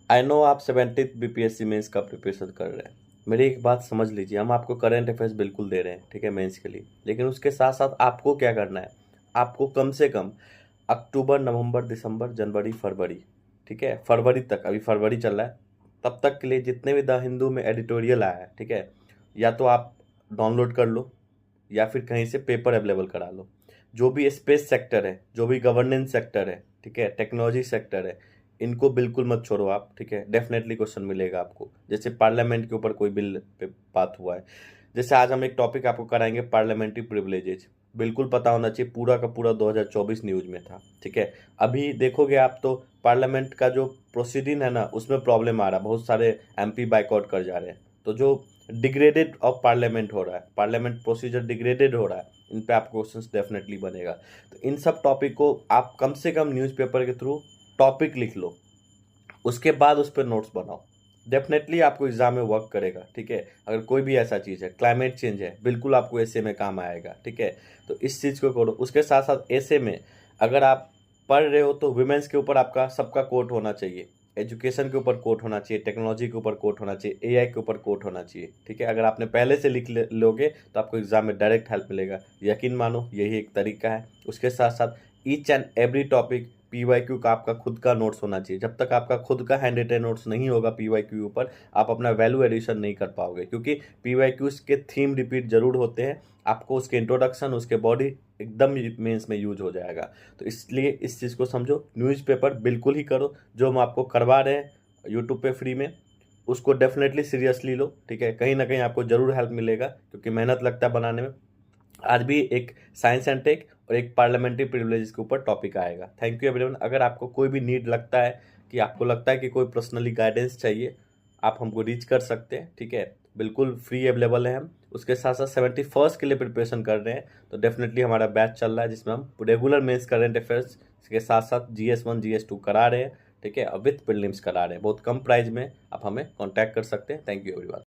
I know आप 70th BPSC mains का preparation कर रहे हैं। मेरी एक बात समझ लीजिए, हम आपको करंट अफेयर्स बिल्कुल दे रहे हैं, ठीक है, मेंस के लिए। लेकिन उसके साथ साथ आपको क्या करना है, आपको कम से कम अक्टूबर, नवंबर, दिसंबर, जनवरी, फरवरी, ठीक है, फरवरी तक, अभी फरवरी चल रहा है, तब तक के लिए जितने भी द हिंदू में एडिटोरियल आया है, ठीक है, या तो आप डाउनलोड कर लो या फिर कहीं से पेपर अवेलेबल करा लो। जो भी स्पेस सेक्टर है, जो भी गवर्नेंस सेक्टर है, ठीक है, टेक्नोलॉजी सेक्टर है, इनको बिल्कुल मत छोड़ो आप, ठीक है। डेफिनेटली क्वेश्चन मिलेगा आपको। जैसे पार्लियामेंट के ऊपर कोई बिल पे बात हुआ है, जैसे आज हम एक टॉपिक आपको कराएंगे पार्लियामेंट्री प्रिविलेजेज, बिल्कुल पता होना चाहिए, पूरा का पूरा 2024 न्यूज में था, ठीक है। अभी देखोगे आप तो पार्लियामेंट का जो प्रोसीडिंग है ना, उसमें प्रॉब्लम आ रहा है, बहुत सारे एमपी बाइकआउट कर जा रहे हैं। तो जो डिग्रेडेड ऑफ पार्लियामेंट हो रहा है, पार्लियामेंट प्रोसीजर डिग्रेडेड हो रहा है, इन पे आपको क्वेश्चंस डेफिनेटली बनेगा। तो इन सब टॉपिक को आप कम से कम न्यूज़पेपर के थ्रू टॉपिक लिख लो, उसके बाद उस पर नोट्स बनाओ। डेफिनेटली आपको एग्जाम में वर्क करेगा, ठीक है। अगर कोई भी ऐसा चीज़ है, क्लाइमेट चेंज है, बिल्कुल आपको ऐसे में काम आएगा, ठीक है। तो इस चीज़ को करो। उसके साथ साथ ऐसे में अगर आप पढ़ रहे हो तो वुमेन्स के ऊपर आपका सबका कोट होना चाहिए, एजुकेशन के ऊपर कोट होना चाहिए, टेक्नोलॉजी के ऊपर कोट होना चाहिए, एआई के ऊपर कोट होना चाहिए, ठीक है। अगर आपने पहले से लिख लोगे तो आपको एग्जाम में डायरेक्ट हेल्प मिलेगा, यकीन मानो यही एक तरीका है। उसके साथ साथ each and every topic PYQ का आपका खुद का नोट्स होना चाहिए। जब तक आपका खुद का हैंड रिटन नोट्स नहीं होगा पीवाईक्यू ऊपर, आप अपना वैल्यू एडिशन नहीं कर पाओगे, क्योंकि पीवाईक्यूज के थीम रिपीट जरूर होते हैं, आपको उसके इंट्रोडक्शन, उसके बॉडी एकदम मेंस में यूज हो जाएगा। तो इसलिए इस चीज़ को समझो, न्यूज़पेपर बिल्कुल ही करो। जो हम आपको करवा रहे हैं यूट्यूब पे फ्री में, उसको डेफिनेटली सीरियसली लो, ठीक है। कहीं ना कहीं आपको जरूर हेल्प मिलेगा, क्योंकि मेहनत लगता है बनाने में। आज भी एक साइंस एंड टेक और एक पार्लियामेंट्री प्रिविलेजेस के ऊपर टॉपिक आएगा। Thank you everyone. अगर आपको कोई भी नीड लगता है, कि आपको लगता है कि कोई पर्सनली गाइडेंस चाहिए, आप हमको रीच कर सकते हैं, ठीक है। बिल्कुल फ्री अवेलेबल है हम। उसके साथ साथ 71st के लिए प्रिपरेशन कर रहे हैं, तो डेफिनेटली हमारा बैच चल रहा है, जिसमें हम रेगुलर मेंस करंट अफेयर्स के साथ साथ GS1 GS2 करा रहे हैं, ठीक है, और विथ प्रीलिम्स करा रहे हैं। बहुत कम प्राइस में आप हमें कॉन्टैक्ट कर सकते हैं। Thank you everyone.